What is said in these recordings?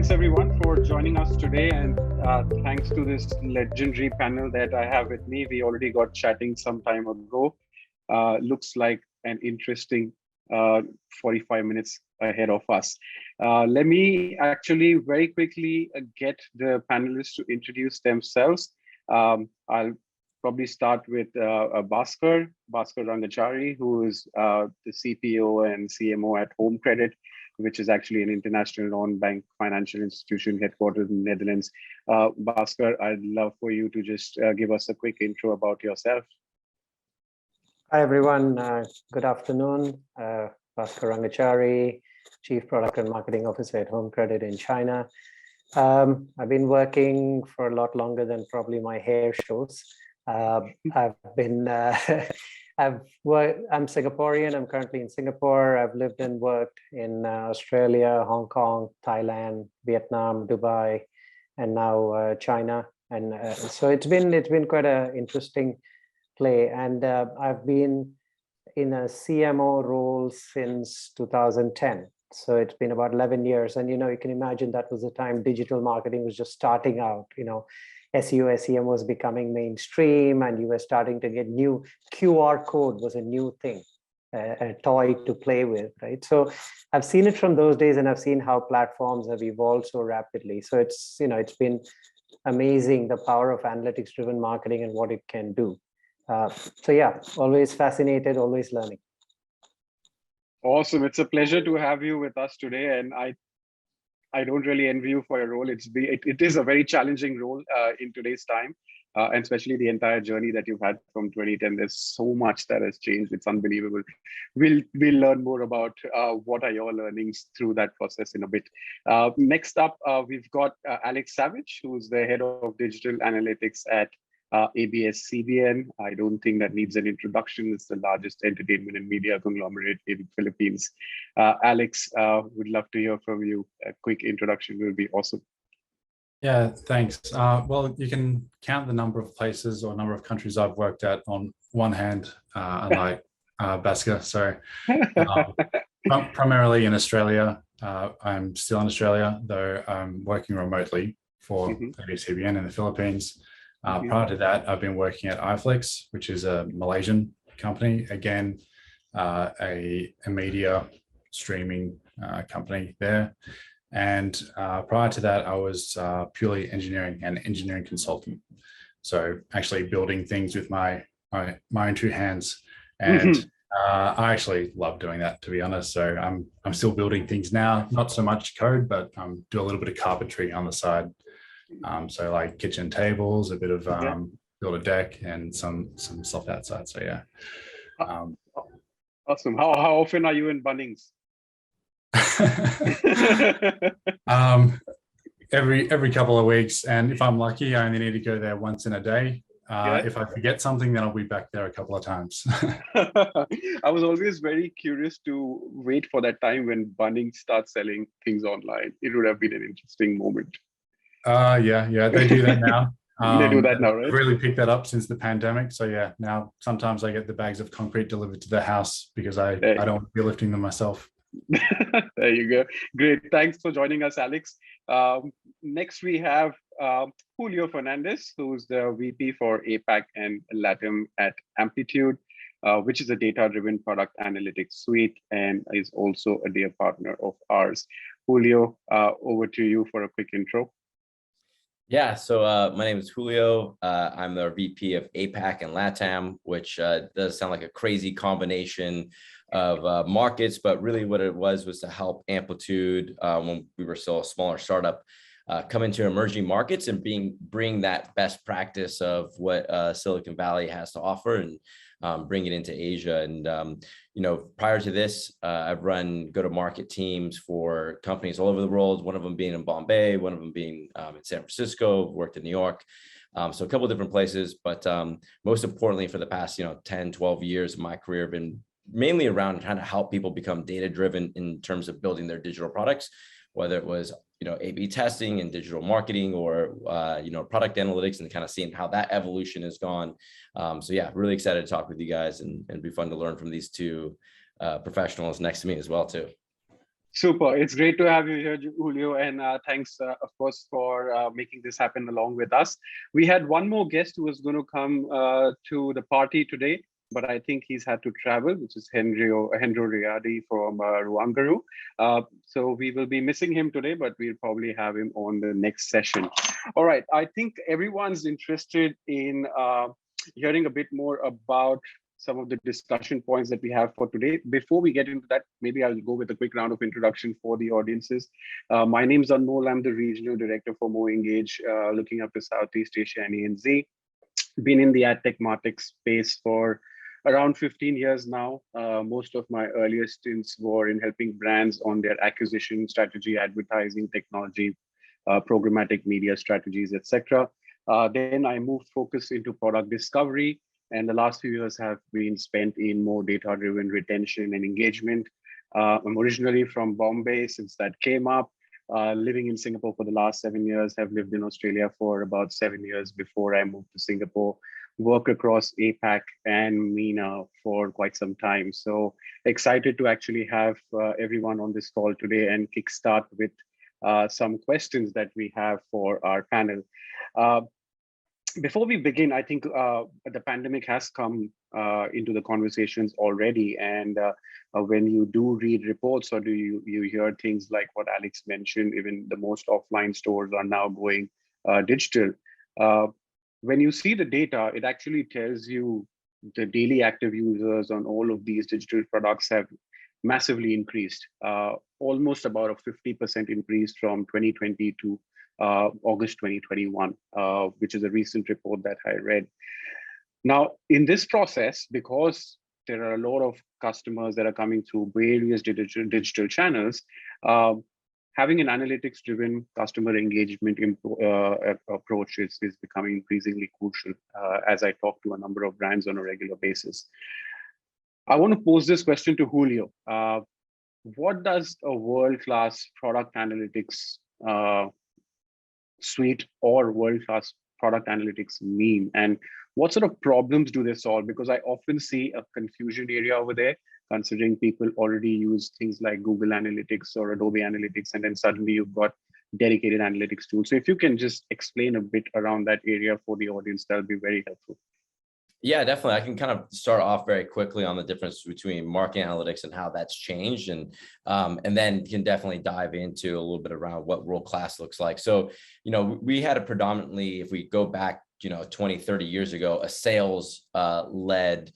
thanks everyone for joining us today, and thanks to this legendary panel that I have with me. We already got chatting some time ago. Looks like an interesting 45 minutes ahead of us. Let me actually very quickly get the panelists to introduce themselves. I'll probably start with Bhaskar Rangachari, who is the CPO and CMO at Home Credit, which is actually an international non-bank financial institution headquartered in the Netherlands. Bhaskar, I'd love for you to just give us a quick intro about yourself. Hi, everyone. Good afternoon. Bhaskar Rangachari, Chief Product and Marketing Officer at Home Credit in China. I've been working for a lot longer than probably my hair shows. I'm Singaporean. I'm currently in Singapore. I've lived and worked in Australia, Hong Kong, Thailand, Vietnam, Dubai, and now China. And so it's been quite an interesting play. And I've been in a CMO role since 2010. So it's been about 11 years. And, you can imagine that was the time digital marketing was just starting out, SEO, SEM was becoming mainstream, and you were starting to get new QR code was a new thing, a toy to play with, right? So I've seen it from those days, and I've seen how platforms have evolved so rapidly. So it's been amazing, the power of analytics-driven marketing and what it can do. So yeah, always fascinated, always learning. Awesome. It's a pleasure to have you with us today. And I don't really envy you for your role. It is a very challenging role in today's time, and especially the entire journey that you've had from 2010. There's so much that has changed. It's unbelievable. We'll learn more about what are your learnings through that process in a bit. Next up, we've got Alex Savage, who's the head of digital analytics at ABS-CBN. I don't think that needs an introduction. It's the largest entertainment and media conglomerate in the Philippines. Alex, would love to hear from you. A quick introduction will be awesome. Yeah, thanks. Well, you can count the number of places or number of countries I've worked at on one hand, unlike Bhaskar. So primarily in Australia. I'm still in Australia, though I'm working remotely for ABS-CBN in the Philippines. Prior to that, I've been working at iFlix, which is a Malaysian company, again, a media streaming company there. And prior to that, I was purely engineering consultant. So actually building things with my own two hands. And I actually love doing that, to be honest. So I'm still building things now, not so much code, but do a little bit of carpentry on the side. So like kitchen tables, a bit of build a deck, and some stuff outside. So yeah. Awesome. How often are you in Bunnings? Every couple of weeks, and if I'm lucky, I only need to go there once in a day. If I forget something, then I'll be back there a couple of times. I was always very curious to wait for that time when Bunnings starts selling things online. It would have been an interesting moment. Yeah, they do that now. They do that now, right? I've really picked that up since the pandemic. So yeah, now sometimes I get the bags of concrete delivered to the house because I don't want to be lifting them myself. There you go. Great. Thanks for joining us, Alex. Next, we have Julio Bermudez, who's the VP for APAC and LATAM at Amplitude, which is a data-driven product analytics suite and is also a dear partner of ours. Julio, over to you for a quick intro. Yeah, so my name is Julio. I'm the VP of APAC and LATAM, which does sound like a crazy combination of markets, but really what it was to help Amplitude, when we were still a smaller startup, come into emerging markets and bring that best practice of what Silicon Valley has to offer and bring it into Asia. And prior to this, I've run go-to-market teams for companies all over the world, one of them being in Bombay, one of them being in San Francisco, worked in New York. So a couple of different places, but most importantly for the past 10, 12 years of my career, I've been mainly around trying to help people become data-driven in terms of building their digital products, whether it was A/B testing and digital marketing, or product analytics, and kind of seeing how that evolution has gone. So yeah, really excited to talk with you guys, and be fun to learn from these two professionals next to me as well too. Super. It's great to have you here, Julio. And thanks, of course, for making this happen along with us. We had one more guest who was going to come to the party today, but I think he's had to travel, which is Hendro Riyadi from Ruangguru. So we will be missing him today, but we'll probably have him on the next session. All right. I think everyone's interested in hearing a bit more about some of the discussion points that we have for today. Before we get into that, maybe I'll go with a quick round of introduction for the audiences. My name is Anmol. I'm the Regional Director for MoEngage, looking after Southeast Asia and ANZ. Been in the ad tech martech space for around 15 years now. Most of my earliest stints were in helping brands on their acquisition strategy, advertising, technology, programmatic media strategies, etc. Then I moved focus into product discovery, and the last few years have been spent in more data-driven retention and engagement. I'm originally from Bombay since that came up, living in Singapore for the last 7 years, have lived in Australia for about 7 years before I moved to Singapore, worked across APAC and MENA for quite some time. So excited to actually have everyone on this call today and kickstart with some questions that we have for our panel. Before we begin, I think the pandemic has come into the conversations already. And when you do read reports or do you hear things like what Alex mentioned, even the most offline stores are now going digital. When you see the data, it actually tells you the daily active users on all of these digital products have massively increased, almost about a 50% increase from 2020 to August 2021, which is a recent report that I read. Now, in this process, because there are a lot of customers that are coming through various digital channels, having an analytics-driven customer engagement approach is becoming increasingly crucial as I talk to a number of brands on a regular basis. I want to pose this question to Julio. What does a world-class product analytics suite or world-class product analytics mean, and what sort of problems do they solve? Because I often see a confusion area over there, considering people already use things like Google Analytics or Adobe Analytics, and then suddenly you've got dedicated analytics tools. So if you can just explain a bit around that area for the audience, that'll be very helpful. Yeah, definitely. I can kind of start off very quickly on the difference between marketing analytics and how that's changed, and then can definitely dive into a little bit around what world-class looks like. So, we had a predominantly, if we go back, 20, 30 years ago, a sales led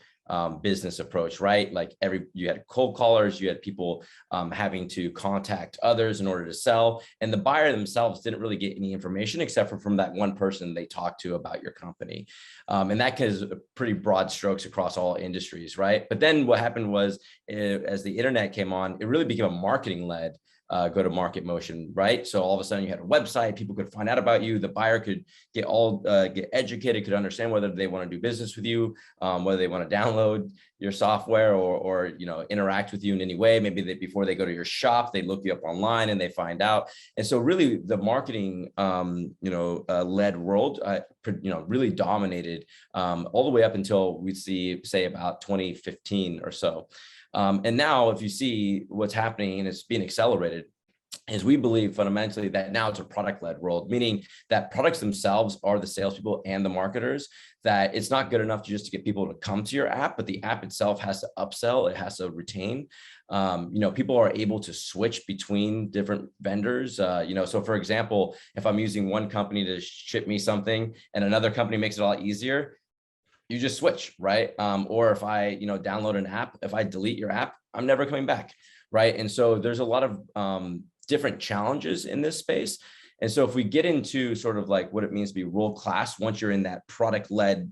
business approach, right? Like you had cold callers, you had people having to contact others in order to sell, and the buyer themselves didn't really get any information except for from that one person they talked to about your company. And that is pretty broad strokes across all industries, right? But then what happened was, as the internet came on, it really became a marketing led go-to-market motion, right? So all of a sudden you had a website, people could find out about you, the buyer could get educated, could understand whether they want to do business with you, whether they want to download your software or interact with you in any way. Maybe before they go to your shop, they look you up online and they find out. And so really the marketing led world really dominated all the way up until we say about 2015 or so. And now if you see what's happening, and it's being accelerated, is we believe fundamentally that now it's a product-led world, meaning that products themselves are the salespeople and the marketers, that it's not good enough to get people to come to your app, but the app itself has to upsell, it has to retain. People are able to switch between different vendors. So for example, if I'm using one company to ship me something and another company makes it a lot easier, you just switch, right? Or if I, download an app, if I delete your app, I'm never coming back, right? And so there's a lot of different challenges in this space. And so if we get into sort of like what it means to be world-class, once you're in that product-led,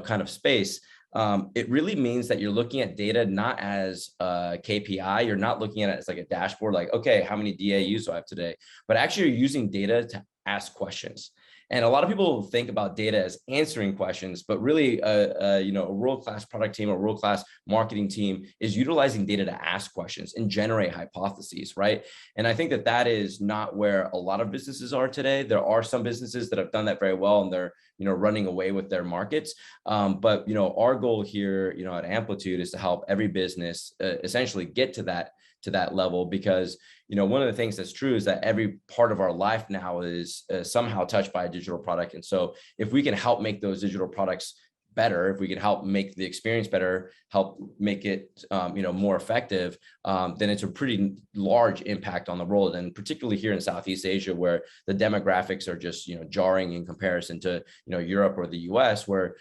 kind of space, it really means that you're looking at data not as a KPI. You're not looking at it as like a dashboard, like, okay, how many DAUs do I have today? But actually you're using data to ask questions. And a lot of people think about data as answering questions, but really, a world-class product team or world-class marketing team is utilizing data to ask questions and generate hypotheses, right? And I think that is not where a lot of businesses are today. There are some businesses that have done that very well, and they're running away with their markets. But our goal here, at Amplitude is to help every business essentially get to that to that level, because, you know, one of the things that's true is that every part of our life now is somehow touched by a digital product. And so if we can help make those digital products better, if we can help make the experience better, help make it you know, more effective, then it's a pretty large impact on the world. And particularly here in Southeast Asia, where the demographics are just, you know, jarring in comparison to, you know, Europe or the US, where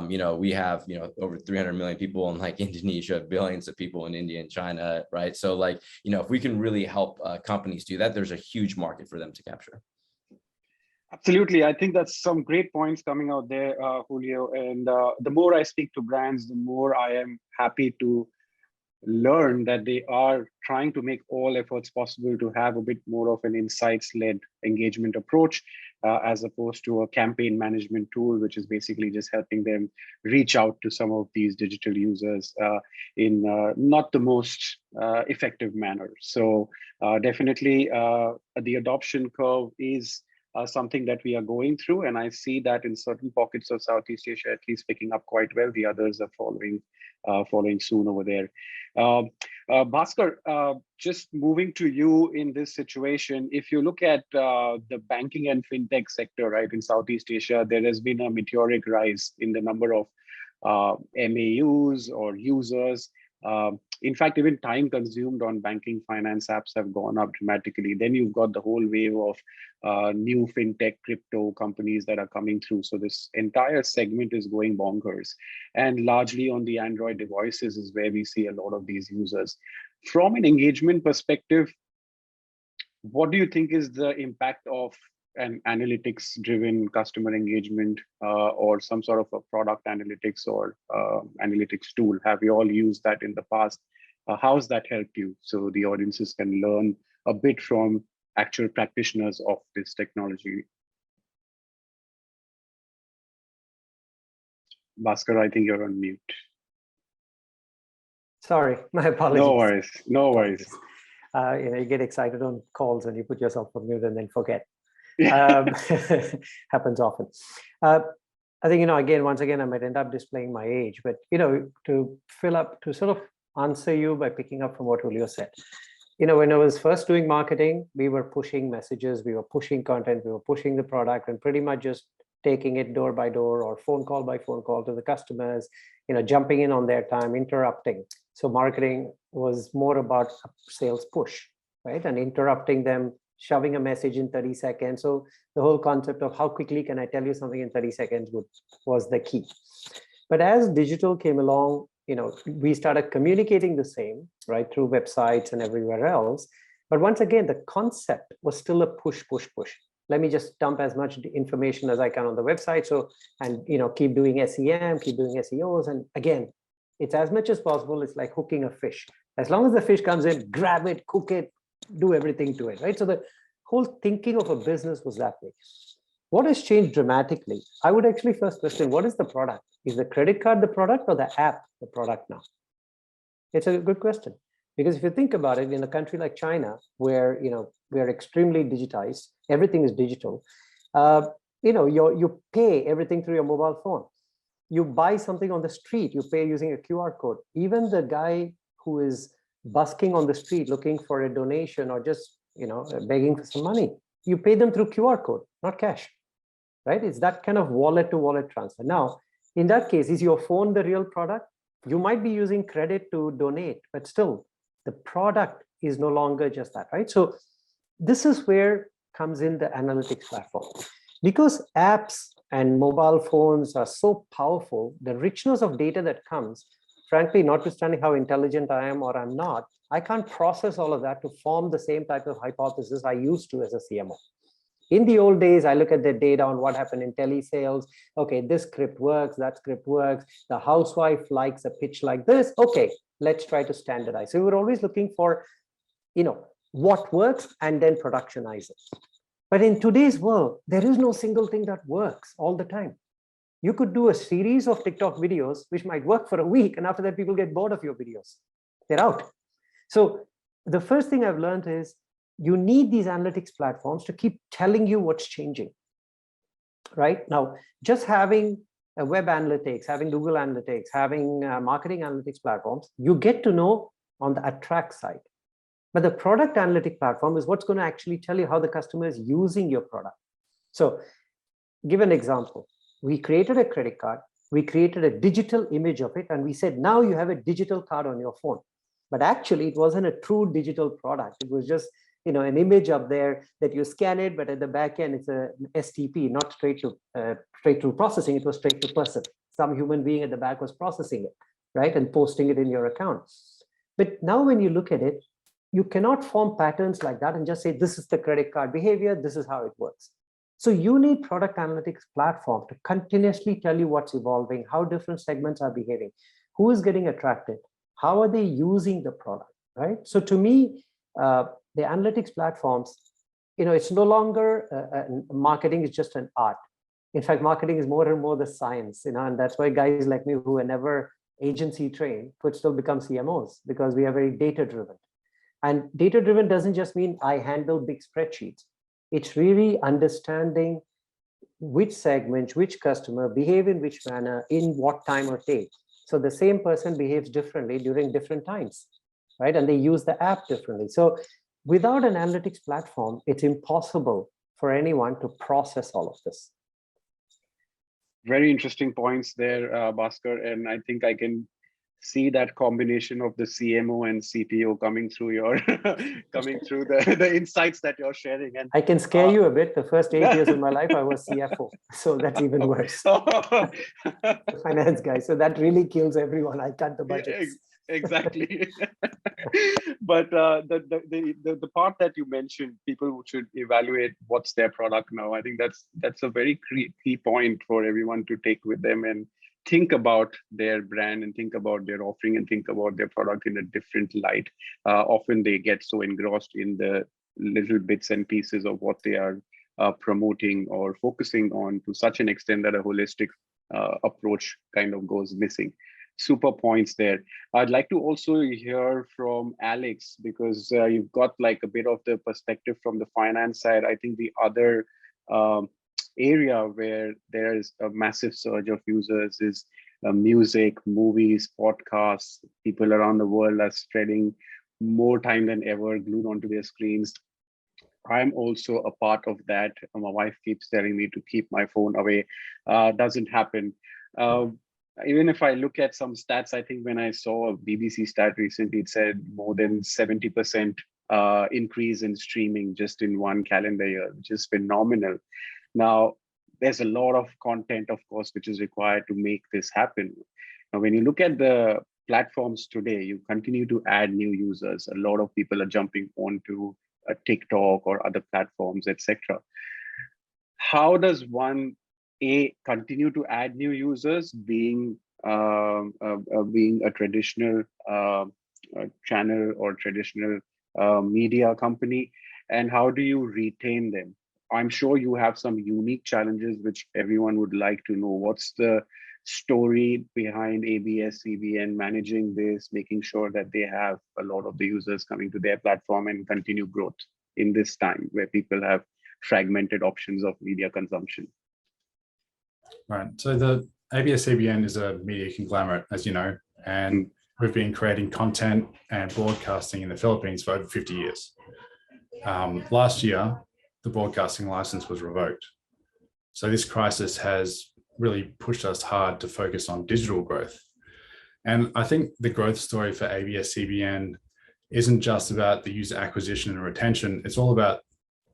you know, we have, you know, over 300 million people in like Indonesia, billions of people in India and China, right? So like, you know, if we can really help companies do that, there's a huge market for them to capture. Absolutely. I think that's some great points coming out there, Julio. And the more I speak to brands, the more I am happy to learn that they are trying to make all efforts possible to have a bit more of an insights-led engagement approach, as opposed to a campaign management tool, which is basically just helping them reach out to some of these digital users in not the most effective manner. So definitely the adoption curve is something that we are going through, and I see that in certain pockets of Southeast Asia, at least picking up quite well. The others are following soon over there. Bhaskar, just moving to you in this situation, if you look at the banking and fintech sector, right, in Southeast Asia, there has been a meteoric rise in the number of MAUs or users. In fact, even time consumed on banking finance apps have gone up dramatically. Then you've got the whole wave of new fintech crypto companies that are coming through. So this entire segment is going bonkers. And largely on the Android devices is where we see a lot of these users. From an engagement perspective, what do you think is the impact of an analytics-driven customer engagement or some sort of a product analytics or analytics tool? Have you all used that in the past? How has that helped you so the audiences can learn a bit from actual practitioners of this technology? Bhaskar, I think you're on mute. Sorry, my apologies. No worries, no worries. You know, you get excited on calls and you put yourself on mute and then forget. Happens often. I think, you know, once again, I might end up displaying my age, but, you know, to sort of answer you by picking up from what Julio said. You know, when I was first doing marketing, we were pushing messages, we were pushing content, we were pushing the product, and pretty much just taking it door by door or phone call by phone call to the customers, you know, jumping in on their time, interrupting. So marketing was more about a sales push, right? And interrupting them, shoving a message in 30 seconds. So the whole concept of how quickly can I tell you something in 30 seconds was the key. But as digital came along, you know, we started communicating the same, right, through websites and everywhere else. But once again, the concept was still a push, push, push. Let me just dump as much information as I can on the website. So, and, you know, keep doing SEM, keep doing SEOs. And again, it's as much as possible. It's like hooking a fish. As long as the fish comes in, grab it, cook it, do everything to it, right? So the whole thinking of a business was that way. What has changed dramatically? I would actually first question, what is the product? Is the credit card the product or the app the product now? It's a good question. Because if you think about it, in a country like China, where, you know, we are extremely digitized, everything is digital, you know, you pay everything through your mobile phone. You buy something on the street, you pay using a QR code. Even the guy who is busking on the street looking for a donation or just, you know, begging for some money, you pay them through QR code, not cash, right? It's that kind of wallet to wallet transfer. Now, in that case, is your phone the real product? You might be using credit to donate, but still the product is no longer just that, right? So this is where comes in the analytics platform. Because apps and mobile phones are so powerful, the richness of data that comes, frankly, notwithstanding how intelligent I am or I'm not, I can't process all of that to form the same type of hypothesis I used to as a CMO. In the old days, I look at the data on what happened in telesales. Okay, this script works, that script works. The housewife likes a pitch like this. Okay, let's try to standardize. So we're always looking for, you know, what works and then productionize it. But in today's world, there is no single thing that works all the time. You could do a series of TikTok videos, which might work for a week. And after that, people get bored of your videos. They're out. So the first thing I've learned is you need these analytics platforms to keep telling you what's changing. Right now, just having a web analytics, having Google Analytics, having marketing analytics platforms, you get to know on the attract side. But the product analytic platform is what's going to actually tell you how the customer is using your product. So give an example. We created a credit card. We created a digital image of it. And we said, now you have a digital card on your phone. But actually, it wasn't a true digital product. It was just an image up there that you scan it, but at the back end, it's a STP, not straight through processing. It was straight to person. Some human being at the back was processing it, right? And posting it in your account. But now when you look at it, you cannot form patterns like that and just say, this is the credit card behavior, this is how it works. So you need product analytics platform to continuously tell you what's evolving, how different segments are behaving, who is getting attracted, how are they using the product, right? So to me, the analytics platforms, it's no longer marketing is just an art. In fact, marketing is more and more the science, and that's why guys like me who are never agency trained could still become CMOs, because we are very data driven. And data driven doesn't just mean I handle big spreadsheets. It's really understanding which segment, which customer behave in which manner, in what time or day. So the same person behaves differently during different times, right? And they use the app differently. So without an analytics platform, it's impossible for anyone to process all of this. Very interesting points there, Bhaskar. And I think I can see that combination of the CMO and CTO coming through the insights that you're sharing. And I can scare you a bit. The first 8 years of my life, I was CFO. So that's even worse. Finance guy. So that really kills everyone. I cut the budgets. Exactly. But the part that you mentioned, people should evaluate what's their product now. I think that's a very key point for everyone to take with them and think about their brand and think about their offering and think about their product in a different light. Often they get so engrossed in the little bits and pieces of what they are promoting or focusing on to such an extent that a holistic approach kind of goes missing. Super points there. I'd like to also hear from Alex, because you've got like a bit of the perspective from the finance side. I think the other area where there is a massive surge of users is music, movies, podcasts. People around the world are spending more time than ever glued onto their screens. I'm also a part of that. My wife keeps telling me to keep my phone away. Doesn't happen. Even if I look at some stats, I think when I saw a BBC stat recently, it said more than 70% increase in streaming just in one calendar year, which is phenomenal. Now, there's a lot of content, of course, which is required to make this happen. Now, when you look at the platforms today, you continue to add new users. A lot of people are jumping onto a TikTok or other platforms, etc. How does one continue to add new users, being a traditional channel or traditional media company, and how do you retain them? I'm sure you have some unique challenges which everyone would like to know. What's the story behind ABS-CBN managing this, making sure that they have a lot of the users coming to their platform and continue growth in this time where people have fragmented options of media consumption? Right. So the ABS-CBN is a media conglomerate, as you know, and we've been creating content and broadcasting in the Philippines for over 50 years. Last year, the broadcasting license was revoked. So this crisis has really pushed us hard to focus on digital growth. And I think the growth story for ABS-CBN isn't just about the user acquisition and retention. It's all about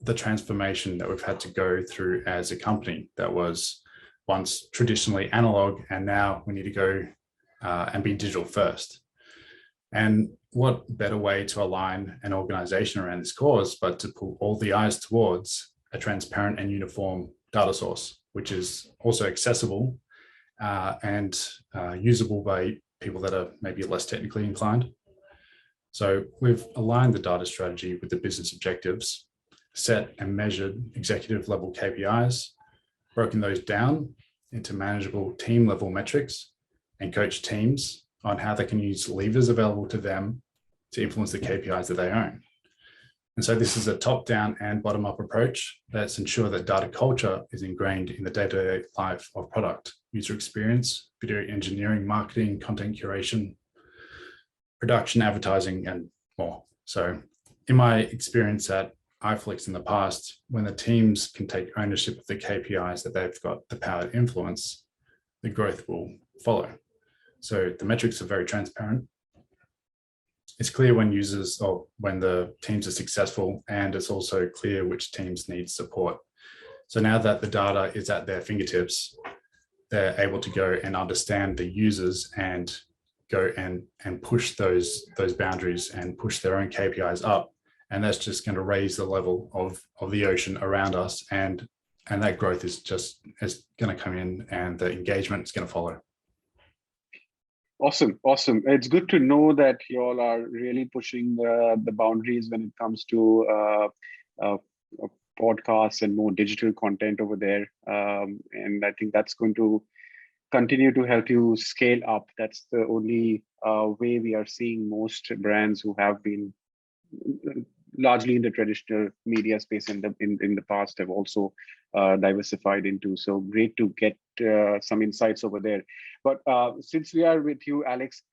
the transformation that we've had to go through as a company that was once traditionally analog, and now we need to go and be digital first. And what better way to align an organization around this cause, but to pull all the eyes towards a transparent and uniform data source, which is also accessible and usable by people that are maybe less technically inclined. So we've aligned the data strategy with the business objectives, set and measured executive level KPIs, broken those down into manageable team level metrics, and coach teams on how they can use levers available to them to influence the KPIs that they own. And so this is a top-down and bottom-up approach that's ensure that data culture is ingrained in the day-to-day life of product, user experience, video engineering, marketing, content curation, production, advertising, and more. So in my experience at iFlix in the past, when the teams can take ownership of the KPIs that they've got the power to influence, the growth will follow. So the metrics are very transparent. It's clear when users or when the teams are successful, and it's also clear which teams need support. So now that the data is at their fingertips, they're able to go and understand the users and go and push those boundaries and push their own KPIs up. And that's just going to raise the level of the ocean around us. And that growth is going to come in, and the engagement is going to follow. Awesome. It's good to know that you all are really pushing the boundaries when it comes to podcasts and more digital content over there. And I think that's going to continue to help you scale up. That's the only way we are seeing most brands who have been largely in the traditional media space in the past have also diversified into. So great to get some insights over there. But since we are with you, Alex,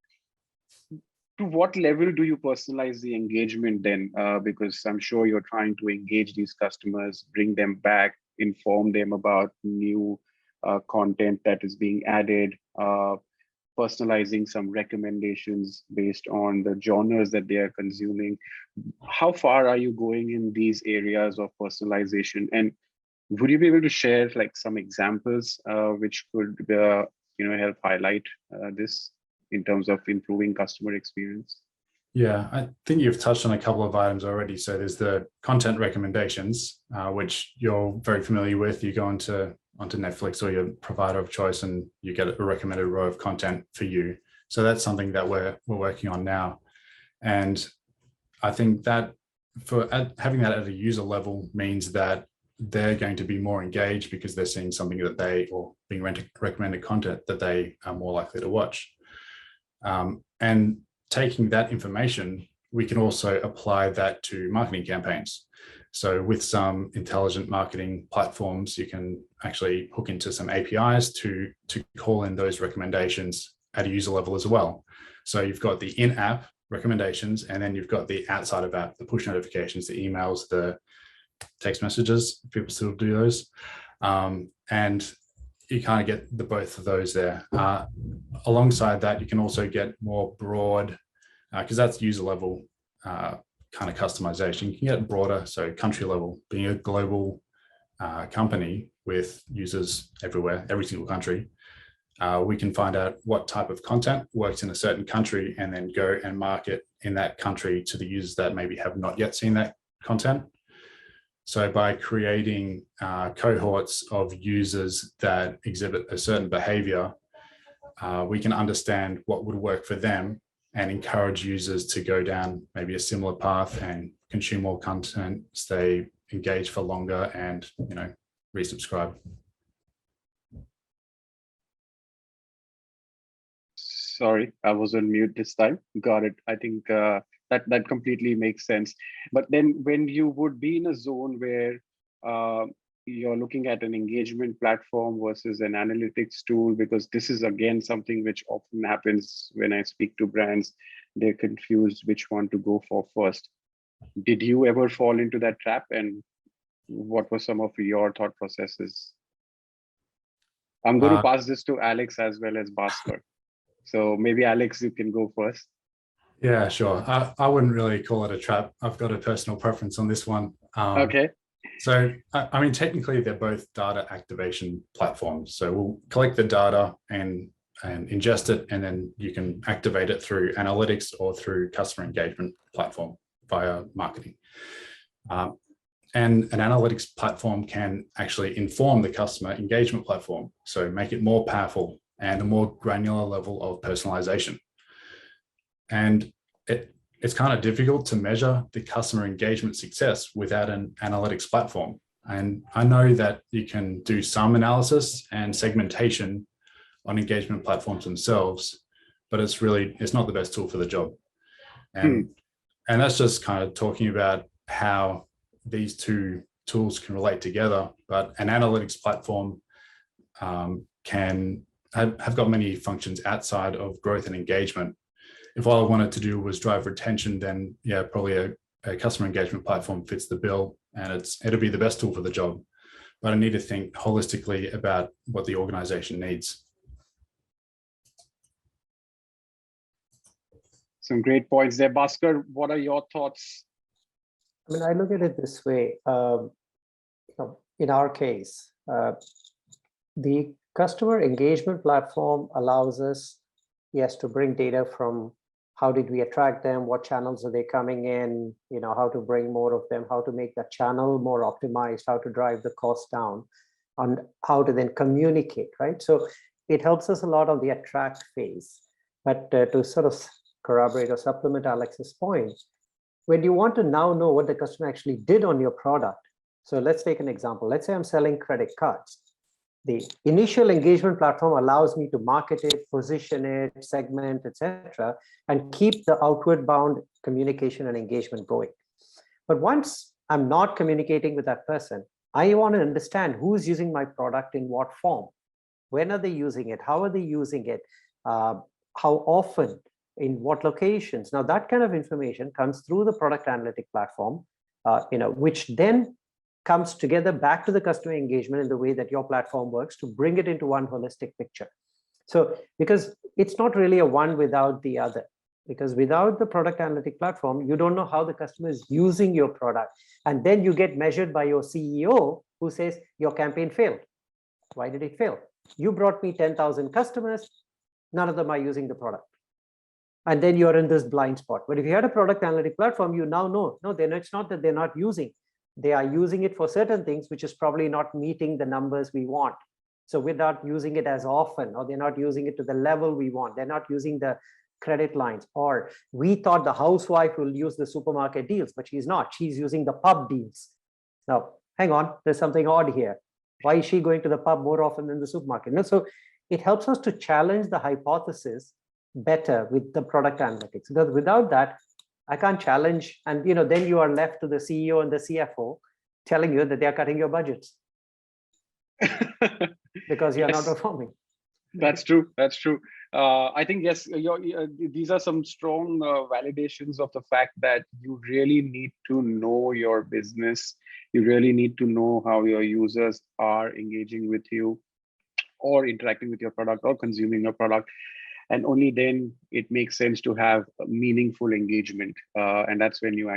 to what level do you personalize the engagement then? Because I'm sure you're trying to engage these customers, bring them back, inform them about new content that is being added, personalizing some recommendations based on the genres that they are consuming. How far are you going in these areas of personalization? And would you be able to share like some examples which could help highlight this in terms of improving customer experience? Yeah, I think you've touched on a couple of items already. So there's the content recommendations, which you're very familiar with. You go onto Netflix or your provider of choice, and you get a recommended row of content for you. So that's something that we're working on now. And I think that having that at a user level means that they're going to be more engaged because they're seeing something that or being recommended content that they are more likely to watch. And taking that information, we can also apply that to marketing campaigns. So with some intelligent marketing platforms, you can actually hook into some APIs to call in those recommendations at a user level as well. So you've got the in-app recommendations, and then you've got the outside of app, the push notifications, the emails, the text messages. People still do those. And you kind of get the both of those there. Alongside that, you can also get more broad, because that's user level kind of customization. You can get broader, so country level, being a global company with users everywhere, every single country. We can find out what type of content works in a certain country and then go and market in that country to the users that maybe have not yet seen that content. So by creating cohorts of users that exhibit a certain behavior, we can understand what would work for them and encourage users to go down maybe a similar path and consume more content, stay engaged for longer, and resubscribe. Sorry, I was on mute this time. Got it. I think that completely makes sense. But then when you would be in a zone where you're looking at an engagement platform versus an analytics tool, because this is again something which often happens when I speak to brands, they're confused which one to go for first. Did you ever fall into that trap, and what were some of your thought processes? I'm going to pass this to Alex as well as Bhaskar. So maybe Alex, you can go first. Yeah, sure. I wouldn't really call it a trap. I've got a personal preference on this one. Okay. So, I mean, technically they're both data activation platforms. So we'll collect the data and ingest it, and then you can activate it through analytics or through customer engagement platform via marketing. And an analytics platform can actually inform the customer engagement platform. So make it more powerful and a more granular level of personalization. And it's kind of difficult to measure the customer engagement success without an analytics platform. And I know that you can do some analysis and segmentation on engagement platforms themselves, but it's not the best tool for the job. And that's just kind of talking about how these two tools can relate together. But an analytics platform can have got many functions outside of growth and engagement. If all I wanted to do was drive retention, then yeah, probably a customer engagement platform fits the bill and it'll be the best tool for the job. But I need to think holistically about what the organization needs. Some great points there. Bhaskar, what are your thoughts? I mean, I look at it this way. In our case, the customer engagement platform allows us, yes, to bring data from how did we attract them, what channels are they coming in, how to bring more of them, how to make that channel more optimized, how to drive the cost down, and how to then communicate, right? So it helps us a lot on the attract phase. But to sort of corroborate or supplement Alex's point, when you want to now know what the customer actually did on your product. So let's take an example. Let's say I'm selling credit cards. The initial engagement platform allows me to market it, position it, segment, etc., and keep the outward bound communication and engagement going. But once I'm not communicating with that person, I want to understand who's using my product in what form. When are they using it? How are they using it? How often? In what locations? Now that kind of information comes through the product analytic platform, which then comes together back to the customer engagement in the way that your platform works to bring it into one holistic picture. So because it's not really a one without the other, because without the product analytic platform, you don't know how the customer is using your product. And then you get measured by your CEO who says your campaign failed. Why did it fail? You brought me 10,000 customers, none of them are using the product. And then you're in this blind spot. But if you had a product analytic platform, you now know, no, it's not that they're not using. They are using it for certain things, which is probably not meeting the numbers we want. So we're not using it as often, or they're not using it to the level we want. They're not using the credit lines. Or we thought the housewife will use the supermarket deals, but she's not. She's using the pub deals. Now, hang on, there's something odd here. Why is she going to the pub more often than the supermarket? So it helps us to challenge the hypothesis better with the product analytics, because without that, I can't challenge. And then you are left to the CEO and the CFO telling you that they are cutting your budgets because you're not performing. That's true. That's true. I think, yes, these are some strong validations of the fact that you really need to know your business. You really need to know how your users are engaging with you or interacting with your product or consuming your product. And only then it makes sense to have a meaningful engagement. And that's when you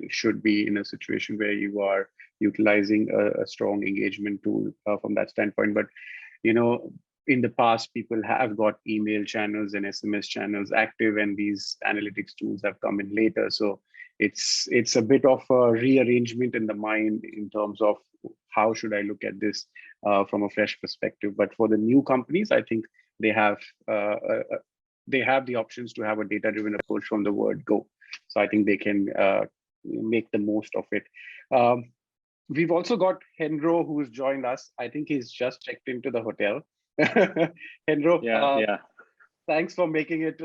should be in a situation where you are utilizing a strong engagement tool from that standpoint. But, in the past, people have got email channels and SMS channels active, and these analytics tools have come in later. So it's a bit of a rearrangement in the mind in terms of how should I look at this from a fresh perspective. But for the new companies, I think they have the options to have a data-driven approach from the word go. So I think they can make the most of it. We've also got Hendro, who's joined us. I think he's just checked into the hotel. Hendro, yeah. Thanks for making it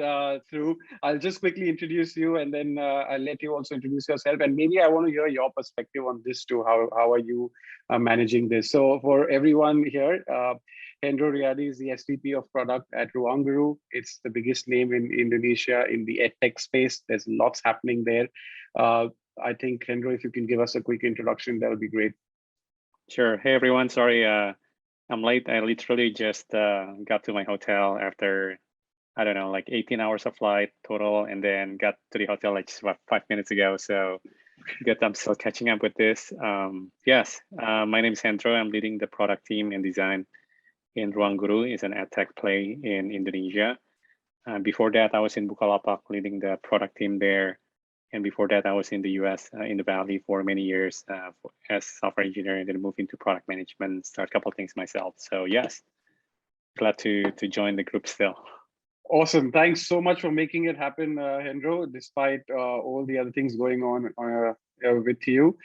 through. I'll just quickly introduce you, and then I'll let you also introduce yourself. And maybe I want to hear your perspective on this too. How are you managing this? So for everyone here, Hendro Riyadi is the SVP of Product at Ruangguru. It's the biggest name in Indonesia in the edtech space. There's lots happening there. I think, Hendro, if you can give us a quick introduction, that would be great. Sure. Hey, everyone. Sorry, I'm late. I literally just got to my hotel after, I don't know, like 18 hours of flight total, and then got to the hotel like just about 5 minutes ago. So good, I'm still catching up with this. Yes, my name is Hendro. I'm leading the product team and design in Ruangguru. It's an edtech play in Indonesia. Before that, I was in Bukalapak leading the product team there. And before that, I was in the US, in the Valley for many years as software engineer, and then moved into product management, start a couple of things myself. So yes, glad to join the group still. Awesome. Thanks so much for making it happen, Hendro, despite all the other things going on with you.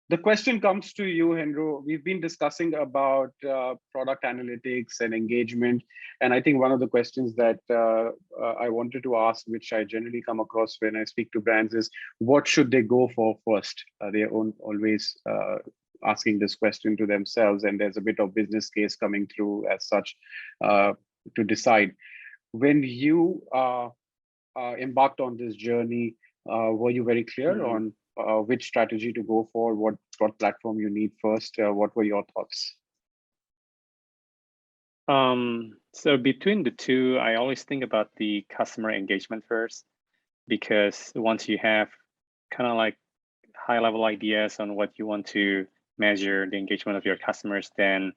The question comes to you, Hendro. We've been discussing about product analytics and engagement. And I think one of the questions that I wanted to ask, which I generally come across when I speak to brands, is what should they go for first? They're always asking this question to themselves, and there's a bit of business case coming through as such to decide. When you embarked on this journey, Were you very clear on which strategy to go for, what platform you need first? What were your thoughts? So between the two, I always think about the customer engagement first, because once you have kind of like high level ideas on what you want to measure the engagement of your customers, then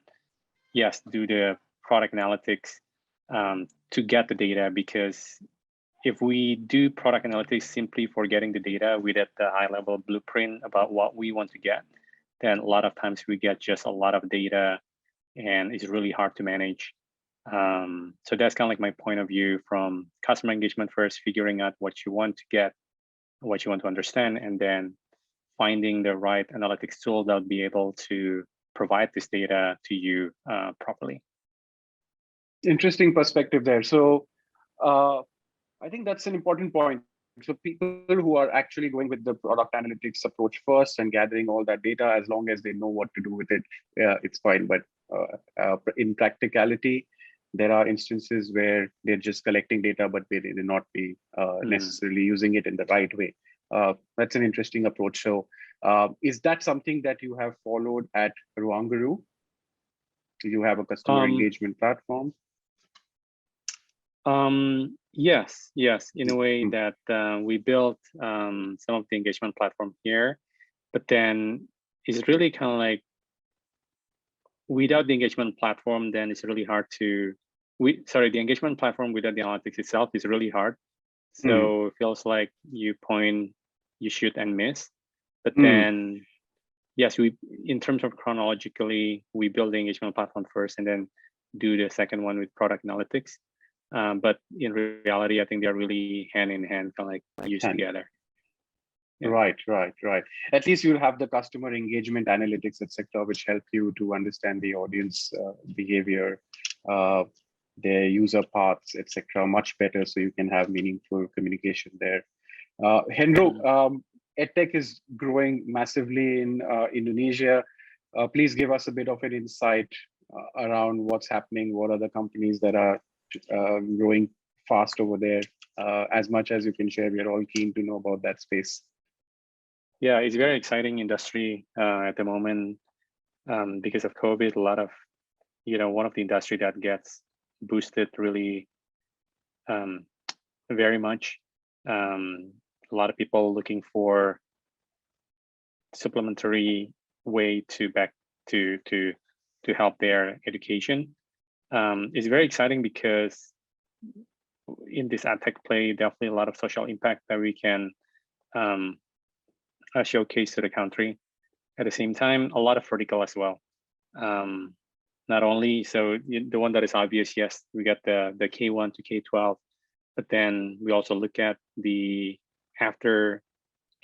yes, do the product analytics to get the data. Because if we do product analytics simply for getting the data without the high level blueprint about what we want to get, then a lot of times we get just a lot of data and it's really hard to manage. So that's kind of like my point of view from customer engagement first, figuring out what you want to get, what you want to understand, and then finding the right analytics tool that will be able to provide this data to you properly. Interesting perspective there. So I think that's an important point. So people who are actually going with the product analytics approach first and gathering all that data, as long as they know what to do with it, it's fine. But in practicality, there are instances where they're just collecting data, but they may not be necessarily using it in the right way. That's an interesting approach. So is that something that you have followed at Ruangguru? Do you have a customer engagement platform? Yes, in a way that we built some of the engagement platform here, but then it's really kind of like, without the engagement platform, then it's really hard to, the engagement platform without the analytics itself is really hard. So it feels like you point, you shoot and miss. But then, yes, in terms of chronologically, we build the engagement platform first and then do the second one with product analytics. But in reality, I think they're really hand in hand, kind of like used together. Yeah. Right. At least you'll have the customer engagement analytics, etc., which help you to understand the audience behavior, their user paths, etc., much better, so you can have meaningful communication there. Hendro, EdTech is growing massively in Indonesia. Please give us a bit of an insight around what's happening. What are the companies that are growing fast over there? As much as you can share, we're all keen to know about that space. Yeah, it's a very exciting industry at the moment because of COVID. A lot of, one of the industry that gets boosted really very much. A lot of people looking for supplementary way to help their education. It's very exciting because in this ad tech play, definitely a lot of social impact that we can showcase to the country. At the same time, a lot of vertical as well. Not only, so the one that is obvious, yes, we got the K1 to K12, but then we also look at the after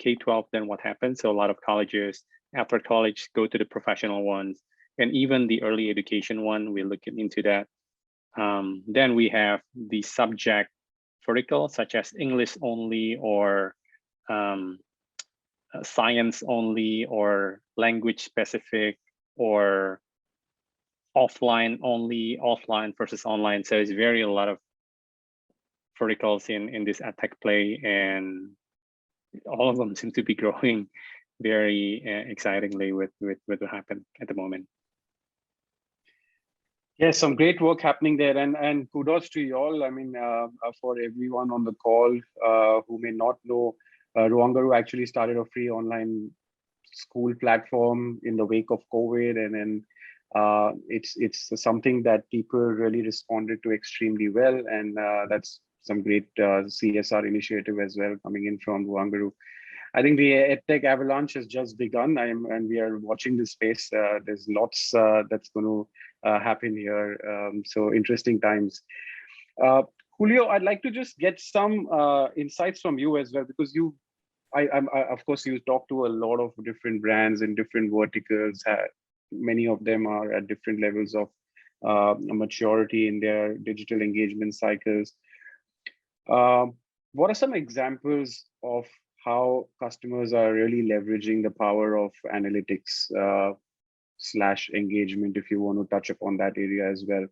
K12, then what happens? So a lot of colleges after college go to the professional ones, and even the early education one, we look into that. Then we have the subject vertical, such as English only or science only or language specific or offline only, offline versus online. So it's a lot of verticals in this ad tech play, and all of them seem to be growing very excitingly with what happened at the moment. Yes, some great work happening there, and kudos to you all. I mean, for everyone on the call who may not know, Ruangguru actually started a free online school platform in the wake of COVID, and then it's something that people really responded to extremely well, and that's some great CSR initiative as well coming in from Ruangguru. I think the EdTech avalanche has just begun, and we are watching this space. There's lots that's going to happen here. So interesting times. Julio, I'd like to just get some insights from you as well, because of course, you talk to a lot of different brands in different verticals. Many of them are at different levels of maturity in their digital engagement cycles. What are some examples of how customers are really leveraging the power of analytics / engagement, if you want to touch upon that area as well?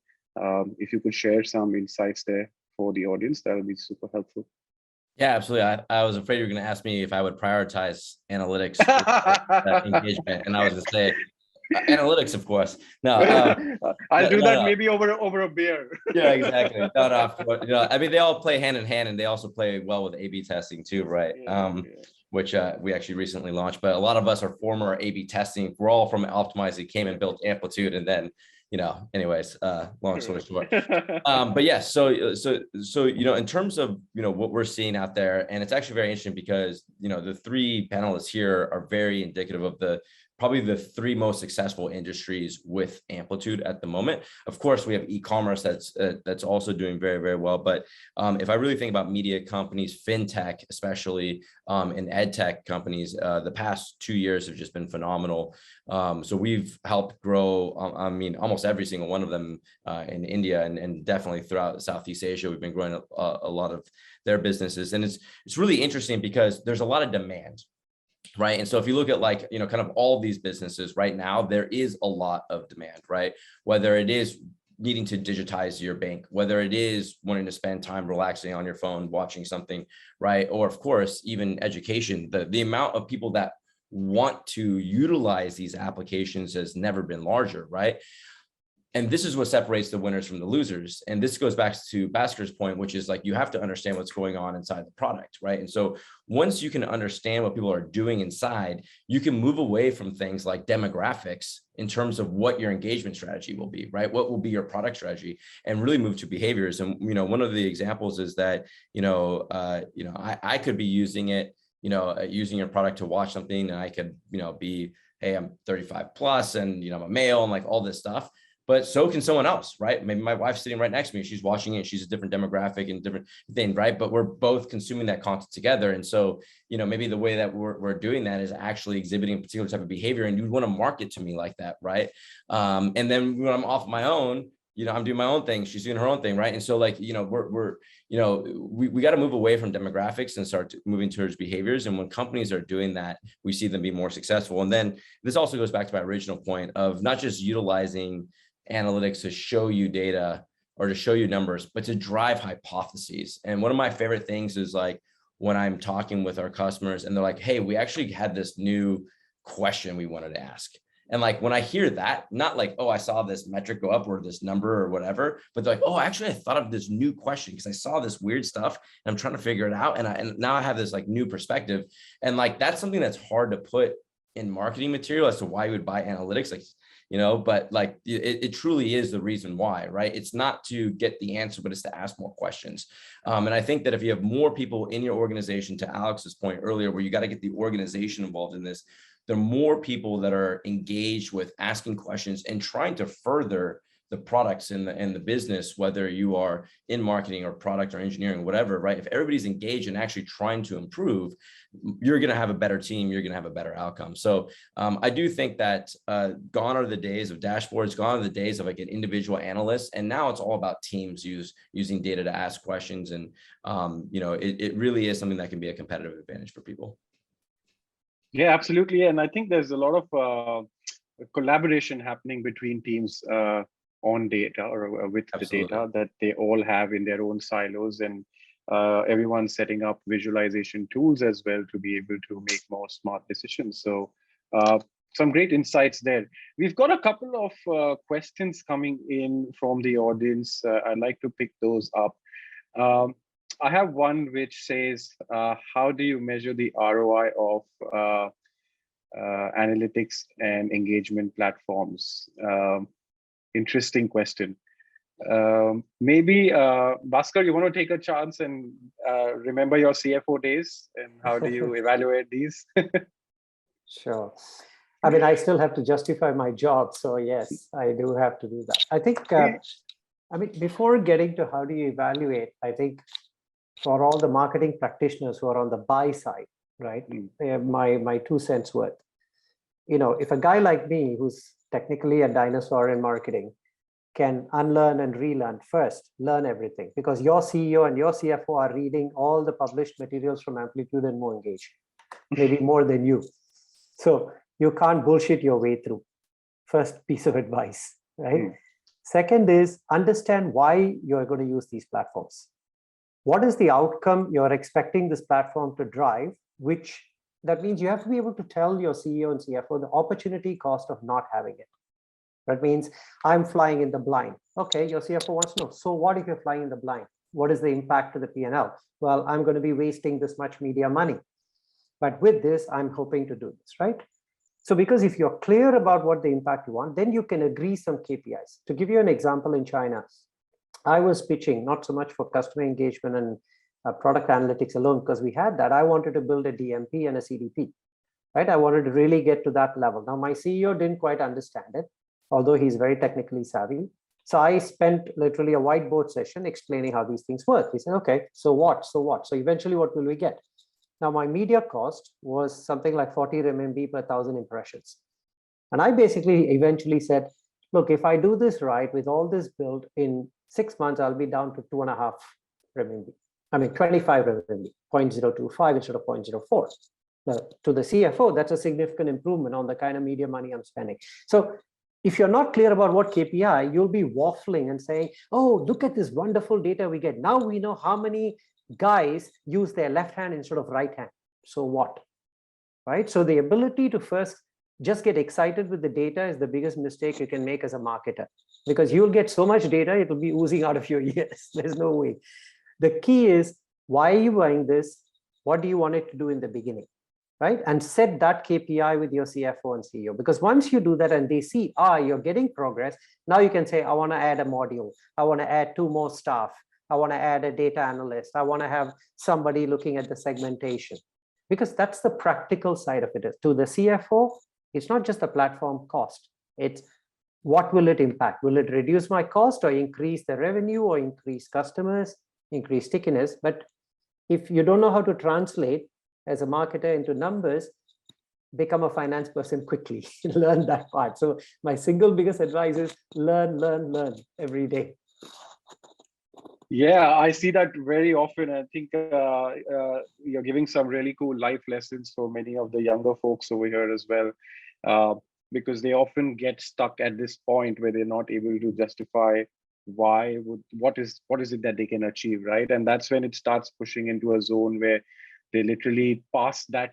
If you could share some insights there for the audience, that would be super helpful. Yeah, absolutely. I was afraid you were going to ask me if I would prioritize analytics engagement, and I was going to say analytics, of course. No, I'll do that no. maybe over a beer. Yeah, exactly. No, of course. I mean, they all play hand in hand, and they also play well with A/B testing too, right? Yeah. Which we actually recently launched. But a lot of us are former A/B testing. We're all from Optimize. It came and built Amplitude, and then anyways, long story short. But yes, so in terms of what we're seeing out there, and it's actually very interesting because the three panelists here are very indicative of probably the three most successful industries with Amplitude at the moment. Of course, we have e-commerce that's also doing very, very well. But if I really think about media companies, fintech, especially, and ed tech companies, the past 2 years have just been phenomenal. So we've helped grow, I mean, almost every single one of them in India and definitely throughout Southeast Asia. We've been growing a lot of their businesses. And it's really interesting because there's a lot of demand. Right. And so if you look at kind of all these businesses right now, there is a lot of demand, right? Whether it is needing to digitize your bank, whether it is wanting to spend time relaxing on your phone, watching something, right? Or of course, even education, the amount of people that want to utilize these applications has never been larger, right? And this is what separates the winners from the losers. And this goes back to Bhaskar's point, which is you have to understand what's going on inside the product, right? And so once you can understand what people are doing inside, you can move away from things like demographics in terms of what your engagement strategy will be, right? What will be your product strategy, and really move to behaviors. And, one of the examples is that, I could be using it, using your product to watch something, and I could, be, hey, I'm 35 plus and, I'm a male and all this stuff. But so can someone else, right? Maybe my wife's sitting right next to me. She's watching it. She's a different demographic and different thing, right? But we're both consuming that content together. And so, maybe the way that we're doing that is actually exhibiting a particular type of behavior, and you want to market to me like that, right? And then when I'm off my own, I'm doing my own thing. She's doing her own thing, right? And so, we got to move away from demographics and start moving towards behaviors. And when companies are doing that, we see them be more successful. And then this also goes back to my original point of not just utilizing analytics to show you data or to show you numbers, but to drive hypotheses. And one of my favorite things is when I'm talking with our customers and they're like, hey, we actually had this new question we wanted to ask. And when I hear that, not oh, I saw this metric go up or this number or whatever, but they're oh, actually, I thought of this new question because I saw this weird stuff and I'm trying to figure it out. And now I have this new perspective. And that's something that's hard to put in marketing material as to why you would buy analytics. But it truly is the reason why, right? It's not to get the answer, but it's to ask more questions. And I think that if you have more people in your organization, to Alex's point earlier, where you got to get the organization involved in this, there are more people that are engaged with asking questions and trying to further the products in the business, whether you are in marketing or product or engineering, whatever, right? If everybody's engaged and actually trying to improve, you're going to have a better team, you're going to have a better outcome. So I do think that gone are the days of dashboards, gone are the days of an individual analyst. And now it's all about teams using data to ask questions. And, it really is something that can be a competitive advantage for people. Yeah, absolutely. And I think there's a lot of collaboration happening between teams on data or with Absolutely. the data that they all have in their own silos, and everyone's setting up visualization tools as well to be able to make more smart decisions. So some great insights there. We've got a couple of questions coming in from the audience. I'd like to pick those up. I have one which says, how do you measure the ROI of analytics and engagement platforms? Interesting question. Maybe Bhaskar, you want to take a chance and remember your CFO days, and how do you evaluate these? Sure. I mean, I still have to justify my job. So yes, I do have to do that. I think, before getting to how do you evaluate, I think for all the marketing practitioners who are on the buy side, right? My 2 cents worth. If a guy like me, who's technically a dinosaur in marketing, can unlearn and relearn first, learn everything, because your CEO and your CFO are reading all the published materials from Amplitude and MoEngage, maybe more than you. So you can't bullshit your way through. First piece of advice, right? Second is understand why you're going to use these platforms. what is the outcome you're expecting this platform to drive, which that means you have to be able to tell your CEO and CFO the opportunity cost of not having it. That means I'm flying in the blind. Okay, your CFO wants to know, so what if you're flying in the blind? What is the impact to the P&L? Well, I'm going to be wasting this much media money. But with this, I'm hoping to do this, right? So because if you're clear about what the impact you want, then you can agree some KPIs. To give you an example, in China, I was pitching not so much for customer engagement and product analytics alone, because we had that. I wanted to build a DMP and a CDP, right? I wanted to really get to that level. Now, my CEO didn't quite understand it, although he's very technically savvy. So I spent literally a whiteboard session explaining how these things work. He said, okay, so what? So what? So eventually, what will we get? Now, my media cost was something like 40 RMB per 1,000 impressions. And I basically eventually said, look, if I do this right with all this built in 6 months, I'll be down to 2.5 RMB. I mean, 25 RMB, 0.025 instead of 0.04. Now, to the CFO, that's a significant improvement on the kind of media money I'm spending. So if you're not clear about what KPI, you'll be waffling and saying, oh, look at this wonderful data we get. Now we know how many guys use their left hand instead of right hand. So what? Right? So the ability to first just get excited with the data is the biggest mistake you can make as a marketer, because you'll get so much data, it will be oozing out of your ears. There's no way. The key is, why are you buying this? What do you want it to do in the beginning? Right? And set that KPI with your CFO and CEO, because once you do that and they see, you're getting progress, now you can say, I want to add a module. I want to add 2 more staff. I want to add a data analyst. I want to have somebody looking at the segmentation, because that's the practical side of it. To the CFO, it's not just the platform cost. It's what will it impact? Will it reduce my cost or increase the revenue or increase customers, increase stickiness? But if you don't know how to translate as a marketer into numbers, become a finance person quickly. Learn that part. So my single biggest advice is learn every day. Yeah, I see that very often. I think you're giving some really cool life lessons for many of the younger folks over here as well, because they often get stuck at this point where they're not able to justify what is it that they can achieve, right? And that's when it starts pushing into a zone where they literally pass that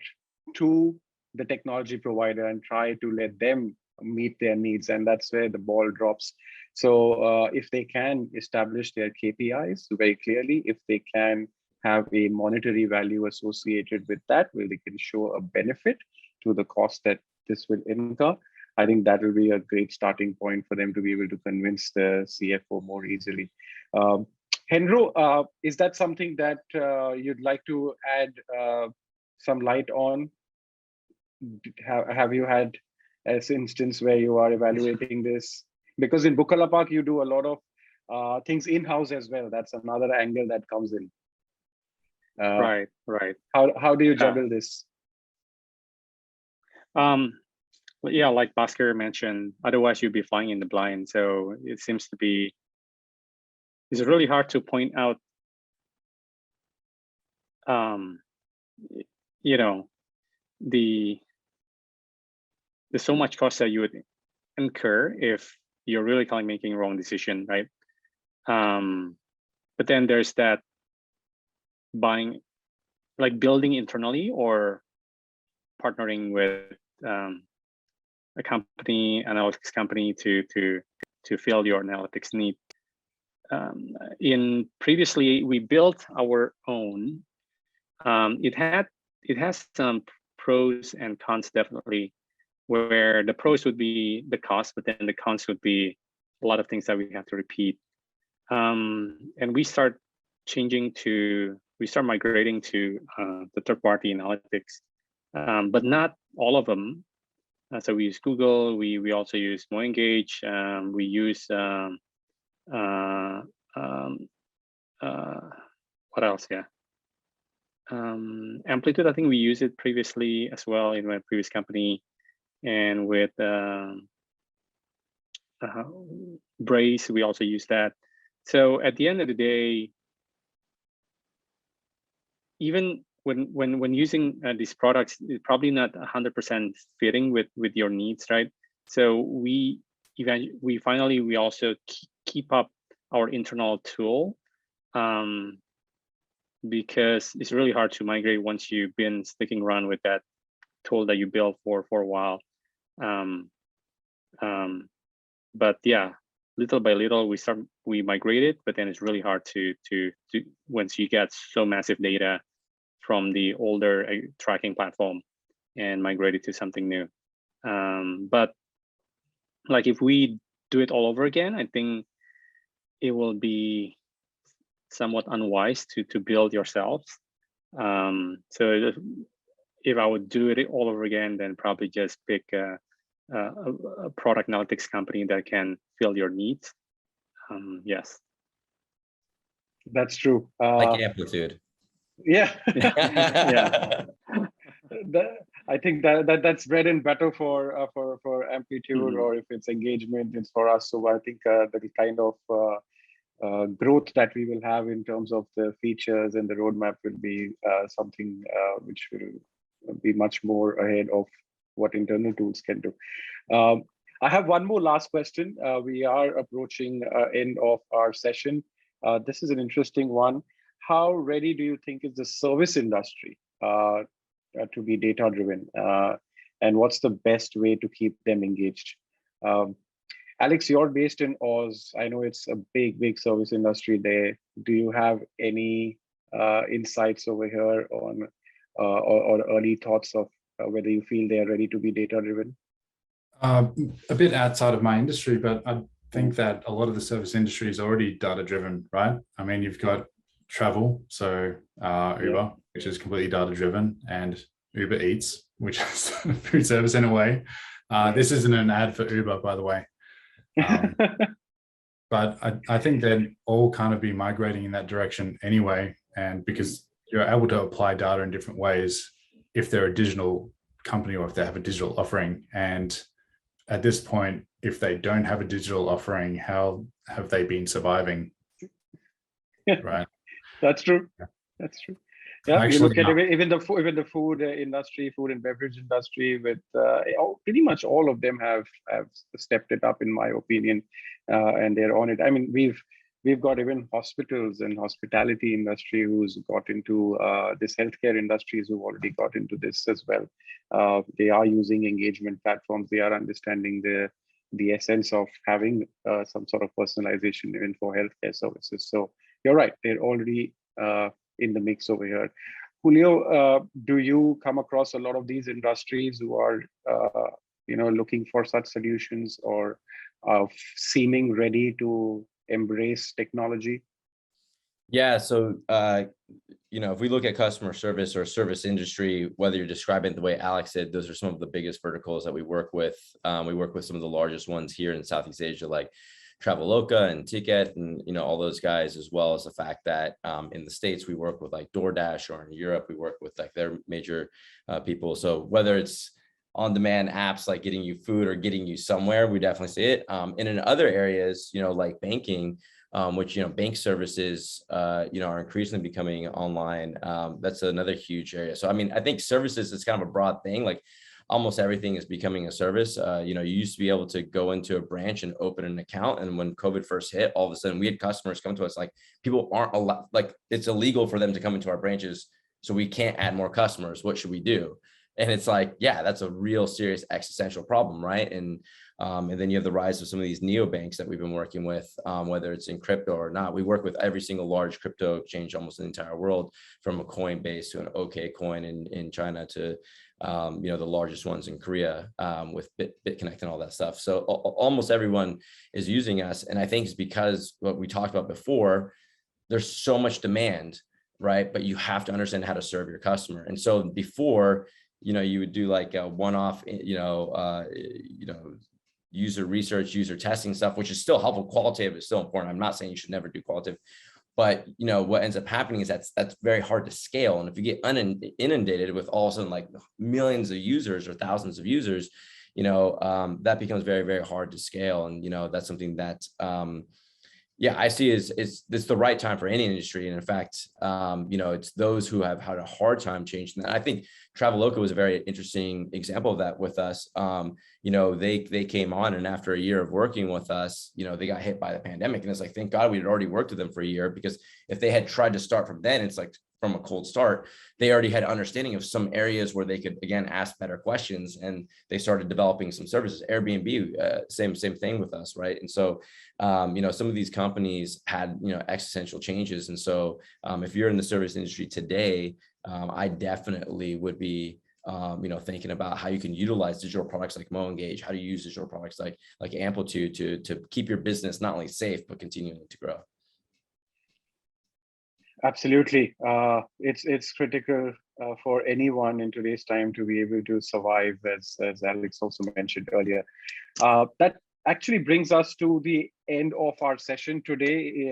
to the technology provider and try to let them meet their needs, and that's where the ball drops. So if they can establish their KPIs very clearly, if they can have a monetary value associated with that, where they can show a benefit to the cost that this will incur, I think that will be a great starting point for them to be able to convince the CFO more easily. Hendro, is that something that you'd like to add some light on? Have you had an instance where you are evaluating this? Because in Bukalapak, you do a lot of things in-house as well. That's another angle that comes in. Right. How do you juggle this? Yeah, like Bhaskar mentioned, otherwise you'd be flying in the blind. So it seems to be, it's really hard to point out, there's so much cost that you would incur if you're really kind of making wrong decision, right? But then there's that buying, like building internally or partnering with a company, analytics company to fill your analytics need. Previously we built our own. It has some pros and cons, definitely, where the pros would be the cost, but then the cons would be a lot of things that we have to repeat. And we start migrating to the third-party analytics, but not all of them. So we use Google. We also use MoEngage. We use what else? Yeah, Amplitude. I think we used it previously as well in my previous company, and with Brace, we also use that. So at the end of the day, even when using these products, it's probably not 100% fitting with your needs, right? So we finally also keep up our internal tool, because it's really hard to migrate once you've been sticking around with that tool that you built for a while. But yeah, little by little we migrated, but then it's really hard to once you get so massive data from the older tracking platform and migrate it to something new. But like if we do it all over again, I think it will be somewhat unwise to build yourselves. So if I would do it all over again, then probably just pick a product analytics company that can fill your needs. Yes, that's true. Like Amplitude. Yeah. Yeah. I think that's bread and butter for Amplitude, or if it's engagement, it's for us. So I think the kind of growth that we will have in terms of the features and the roadmap will be something which will be much more ahead of what internal tools can do. I have one more last question. We are approaching end of our session. This is an interesting one. How ready do you think is the service industry to be data driven? And what's the best way to keep them engaged? Alex, you're based in Oz. I know it's a big service industry there. Do you have any insights over here on or early thoughts of whether you feel they're ready to be data driven? A bit outside of my industry, but I think that a lot of the service industry is already data driven, right? I mean, you've got travel, so Uber, which is completely data driven, and Uber Eats, which is a food service in a way. This isn't an ad for Uber, by the way. But I think they'd all kind of be migrating in that direction anyway, and because you're able to apply data in different ways if they're a digital company or if they have a digital offering. And at this point, if they don't have a digital offering, how have they been surviving? Right. That's true. That's true. Yeah, actually, you look at even the food industry, food and beverage industry, with pretty much all of them have stepped it up, in my opinion, and they're on it. I mean, we've got even hospitals and hospitality industry who's got into this healthcare industries who've already got into this as well. They are using engagement platforms. They are understanding the essence of having some sort of personalization even for healthcare services. So you're right, they're already in the mix over here. Julio, do you come across a lot of these industries who are looking for such solutions or seeming ready to embrace technology? Yeah, so if we look at customer service or service industry, whether you're describing it the way Alex said, those are some of the biggest verticals that we work with. We work with some of the largest ones here in Southeast Asia, like Traveloka and Ticket, and all those guys, as well as the fact that in the States we work with like DoorDash, or in Europe we work with like their major people. So whether it's on-demand apps like getting you food or getting you somewhere, we definitely see it. And in other areas, like banking, which bank services, are increasingly becoming online. That's another huge area. So I mean, I think services is kind of a broad thing. Like almost everything is becoming a service. You used to be able to go into a branch and open an account. And when COVID first hit, all of a sudden we had customers come to us like, people aren't allowed, like it's illegal for them to come into our branches. So we can't add more customers. What should we do? And it's like, yeah, that's a real serious existential problem, right? And then you have the rise of some of these neobanks that we've been working with, whether it's in crypto or not. We work with every single large crypto exchange almost in the entire world, from a Coinbase to an OKCoin in China to the largest ones in Korea, with BitConnect and all that stuff. So almost everyone is using us. And I think it's because what we talked about before, there's so much demand, right? But you have to understand how to serve your customer. And so before, you would do like a one-off, user research, user testing stuff, which is still helpful. Qualitative is still important. I'm not saying you should never do qualitative, but what ends up happening is that's very hard to scale. And if you get inundated with all of a sudden like millions of users or thousands of users, that becomes very, very hard to scale. And that's something that I see is this the right time for any industry. And in fact, it's those who have had a hard time changing that. I think Traveloka was a very interesting example of that with us. They came on, and after a year of working with us, they got hit by the pandemic. And it's like, thank God we had already worked with them for a year, because if they had tried to start from then, it's like from a cold start, they already had understanding of some areas where they could, again, ask better questions, and they started developing some services. Airbnb, same thing with us, right? And so, some of these companies had, existential changes. And so if you're in the service industry today, I definitely would be, thinking about how you can utilize digital products like MoEngage, how to use digital products like Amplitude to keep your business not only safe, but continuing to grow. Absolutely. It's critical for anyone in today's time to be able to survive, as Alex also mentioned earlier. That actually brings us to the end of our session today.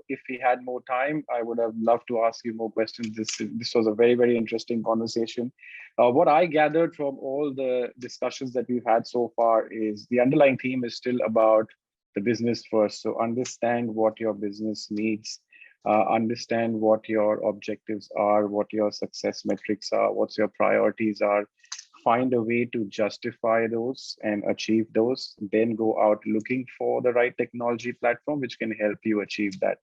If we had more time, I would have loved to ask you more questions. This was a very, very interesting conversation. What I gathered from all the discussions that we've had so far is the underlying theme is still about the business first. So understand what your business needs. Understand what your objectives are, what your success metrics are, what your priorities are. Find a way to justify those and achieve those. Then go out looking for the right technology platform which can help you achieve that.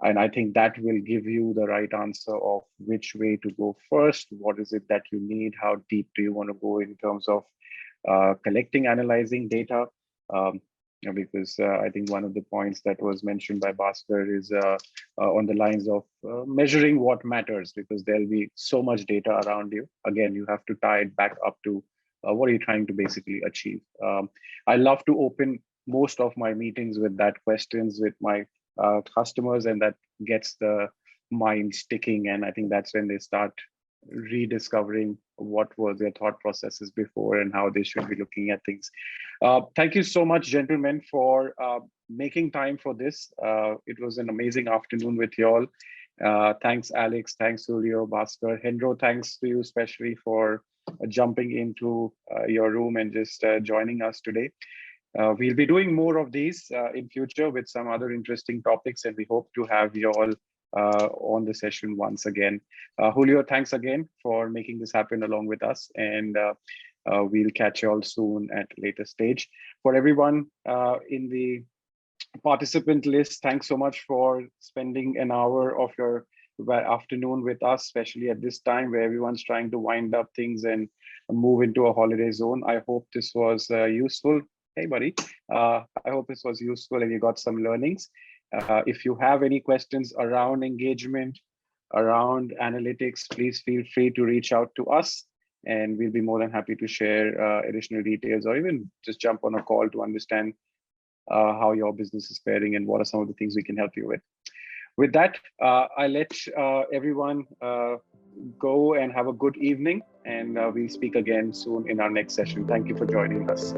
And I think that will give you the right answer of which way to go first. What is it that you need? How deep do you want to go in terms of collecting, analyzing data? Because I think one of the points that was mentioned by Bhaskar is on the lines of measuring what matters, because there'll be so much data around you. Again, you have to tie it back up to what are you trying to basically achieve. I love to open most of my meetings with that questions with my customers, and that gets the mind sticking. And I think that's when they start rediscovering what were their thought processes before and how they should be looking at things. Thank you so much, gentlemen, for making time for this. It was an amazing afternoon with you all. Thanks, Alex. Thanks, Julio, Bhaskar. Hendro, thanks to you especially for jumping into your room and just joining us today. We'll be doing more of these in future with some other interesting topics, and we hope to have you all on the session once again. Julio, thanks again for making this happen along with us, and we'll catch you all soon at a later stage. For everyone in the participant list, thanks so much for spending an hour of your afternoon with us, especially at this time where everyone's trying to wind up things and move into a holiday zone. I hope this was useful. Hey, buddy. I hope this was useful and you got some learnings. If you have any questions around engagement, around analytics, please feel free to reach out to us, and we'll be more than happy to share additional details, or even just jump on a call to understand how your business is faring and what are some of the things we can help you with. With that, I let everyone go and have a good evening, and we'll speak again soon in our next session. Thank you for joining us.